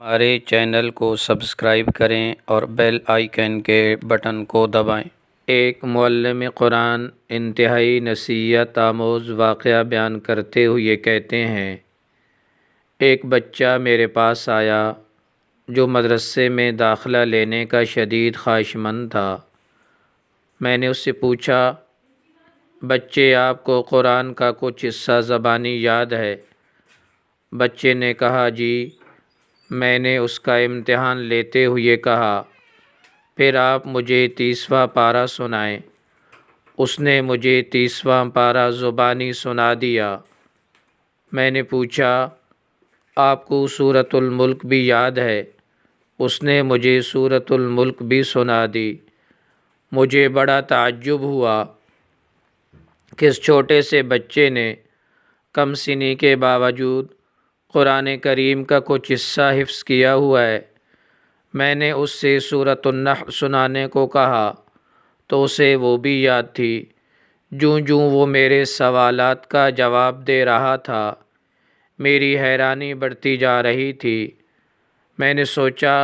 ہمارے چینل کو سبسکرائب کریں اور بیل آئیکن کے بٹن کو دبائیں۔ ایک معلم قرآن انتہائی نصیحت آموز واقعہ بیان کرتے ہوئے کہتے ہیں، ایک بچہ میرے پاس آیا جو مدرسے میں داخلہ لینے کا شدید خواہشمند تھا۔ میں نے اس سے پوچھا، بچے آپ کو قرآن کا کچھ حصہ زبانی یاد ہے؟ بچے نے کہا، جی۔ میں نے اس کا امتحان لیتے ہوئے کہا، پھر آپ مجھے 30واں پارہ سنائیں۔ اس نے مجھے 30واں پارہ زبانی سنا دیا۔ میں نے پوچھا، آپ کو سورۃ الملک بھی یاد ہے؟ اس نے مجھے سورۃ الملک بھی سنا دی۔ مجھے بڑا تعجب ہوا کہ اس چھوٹے سے بچے نے کم سنی کے باوجود قرآن کریم کا کچھ حصہ حفظ کیا ہوا ہے۔ میں نے اس سے سورۃ النحل سنانے کو کہا تو اسے وہ بھی یاد تھی۔ جوں جوں وہ میرے سوالات کا جواب دے رہا تھا، میری حیرانی بڑھتی جا رہی تھی۔ میں نے سوچا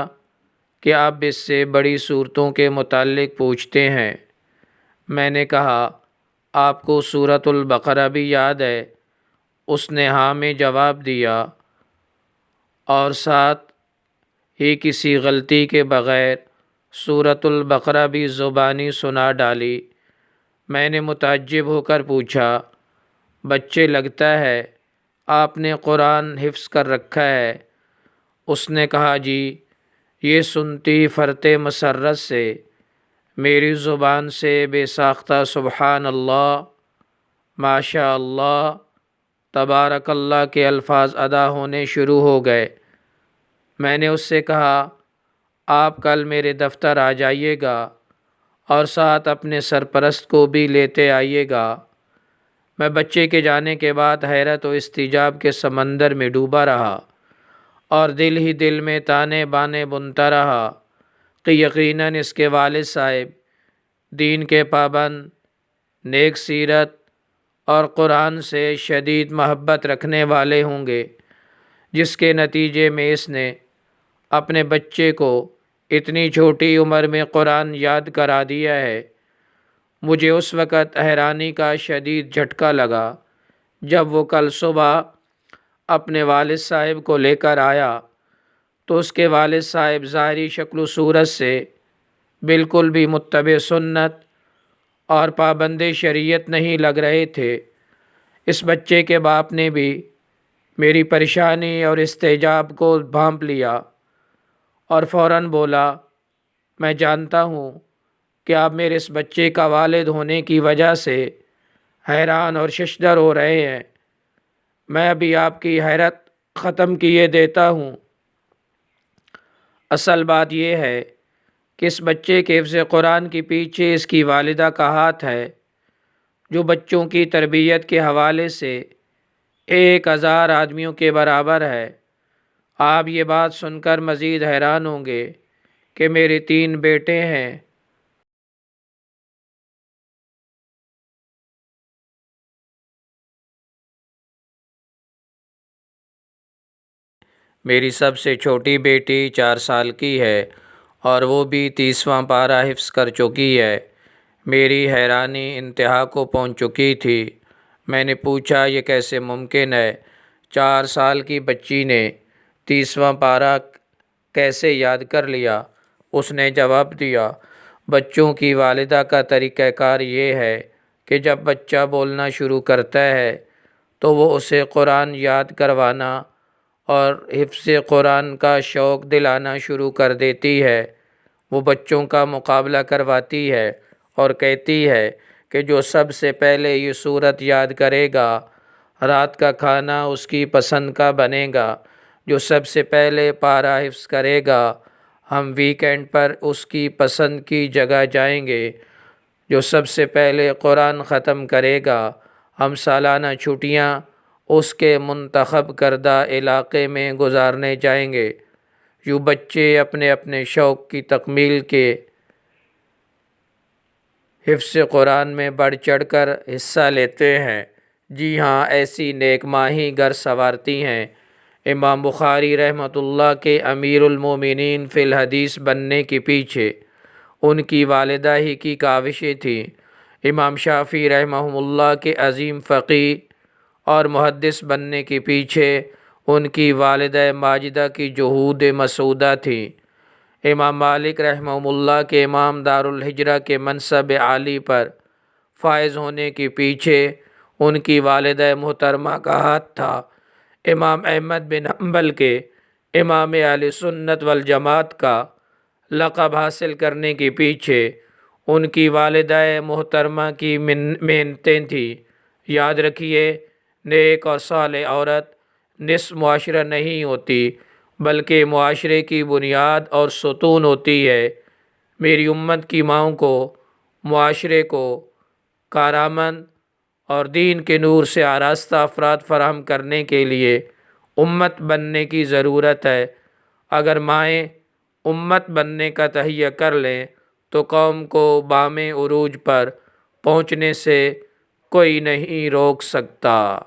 کہ آپ اس سے بڑی صورتوں کے متعلق پوچھتے ہیں۔ میں نے کہا، آپ کو سورۃ البقرہ بھی یاد ہے؟ اس نے ہاں میں جواب دیا اور ساتھ ہی کسی غلطی کے بغیر سورۃ البقرہ بھی زبانی سنا ڈالی۔ میں نے متعجب ہو کر پوچھا، بچے لگتا ہے آپ نے قرآن حفظ کر رکھا ہے؟ اس نے کہا، جی۔ یہ سنتی فرط مسرت سے میری زبان سے بے ساختہ سبحان اللہ، ماشاء اللہ، تبارک اللہ کے الفاظ ادا ہونے شروع ہو گئے۔ میں نے اس سے کہا، آپ کل میرے دفتر آ جائیے گا اور ساتھ اپنے سرپرست کو بھی لیتے آئیے گا۔ میں بچے کے جانے کے بعد حیرت و استعجاب کے سمندر میں ڈوبا رہا اور دل ہی دل میں تانے بانے بنتا رہا کہ یقیناً اس کے والد صاحب دین کے پابند، نیک سیرت اور قرآن سے شدید محبت رکھنے والے ہوں گے، جس کے نتیجے میں اس نے اپنے بچے کو اتنی چھوٹی عمر میں قرآن یاد کرا دیا ہے۔ مجھے اس وقت حیرانی کا شدید جھٹکا لگا جب وہ کل صبح اپنے والد صاحب کو لے کر آیا تو اس کے والد صاحب ظاہری شکل و صورت سے بالکل بھی متبع سنت اور پابند شریعت نہیں لگ رہے تھے۔ اس بچے کے باپ نے بھی میری پریشانی اور استعجاب کو بھانپ لیا اور فوراً بولا، میں جانتا ہوں کہ آپ میرے اس بچے کا والد ہونے کی وجہ سے حیران اور ششدر ہو رہے ہیں۔ میں ابھی آپ کی حیرت ختم کیے دیتا ہوں۔ اصل بات یہ ہے کہ اس بچے کے حفظ قرآن کے پیچھے اس کی والدہ کا ہاتھ ہے، جو بچوں کی تربیت کے حوالے سے 1000 آدمیوں کے برابر ہے۔ آپ یہ بات سن کر مزید حیران ہوں گے کہ میرے 3 بیٹے ہیں۔ میری سب سے چھوٹی بیٹی 4 سال کی ہے اور وہ بھی 30واں پارہ حفظ کر چکی ہے۔ میری حیرانی انتہا کو پہنچ چکی تھی۔ میں نے پوچھا، یہ کیسے ممکن ہے؟ 4 سال کی بچی نے 30واں پارہ کیسے یاد کر لیا؟ اس نے جواب دیا، بچوں کی والدہ کا طریقہ کار یہ ہے کہ جب بچہ بولنا شروع کرتا ہے تو وہ اسے قرآن یاد کروانا اور حفظ قرآن کا شوق دلانا شروع کر دیتی ہے۔ وہ بچوں کا مقابلہ کرواتی ہے اور کہتی ہے کہ جو سب سے پہلے یہ سورت یاد کرے گا، رات کا کھانا اس کی پسند کا بنے گا۔ جو سب سے پہلے پارہ حفظ کرے گا، ہم ویکینڈ پر اس کی پسند کی جگہ جائیں گے۔ جو سب سے پہلے قرآن ختم کرے گا، ہم سالانہ چھٹیاں اس کے منتخب کردہ علاقے میں گزارنے جائیں گے۔ یوں بچے اپنے اپنے شوق کی تکمیل کے حفظ قرآن میں بڑھ چڑھ کر حصہ لیتے ہیں۔ جی ہاں، ایسی نیک ماہی گر سنوارتی ہیں امام بخاری رحمۃ اللہ کے امیر المومنین فی الحدیث بننے کے پیچھے ان کی والدہ ہی کی کاوشیں تھیں۔ امام شافعی رحمہ اللہ کے عظیم فقیہ اور محدث بننے کے پیچھے ان کی والدہ ماجدہ کی جہود مسعودہ تھیں۔ امام مالک رحمہ اللہ کے امام دارالہجرہ کے منصب عالی پر فائز ہونے کے پیچھے ان کی والدہ محترمہ کا ہاتھ تھا۔ امام احمد بن حنبل کے امام اہل سنت والجماعت کا لقب حاصل کرنے کے پیچھے ان کی والدہ محترمہ کی محنتیں تھیں۔ یاد رکھیے، نیک اور صالح عورت نصف معاشرہ نہیں ہوتی بلکہ معاشرے کی بنیاد اور ستون ہوتی ہے۔ میری امت کی ماؤں کو معاشرے کو کارآمد اور دین کے نور سے آراستہ افراد فراہم کرنے کے لیے امت بننے کی ضرورت ہے۔ اگر مائیں امت بننے کا تہیہ کر لیں تو قوم کو بام عروج پر پہنچنے سے کوئی نہیں روک سکتا۔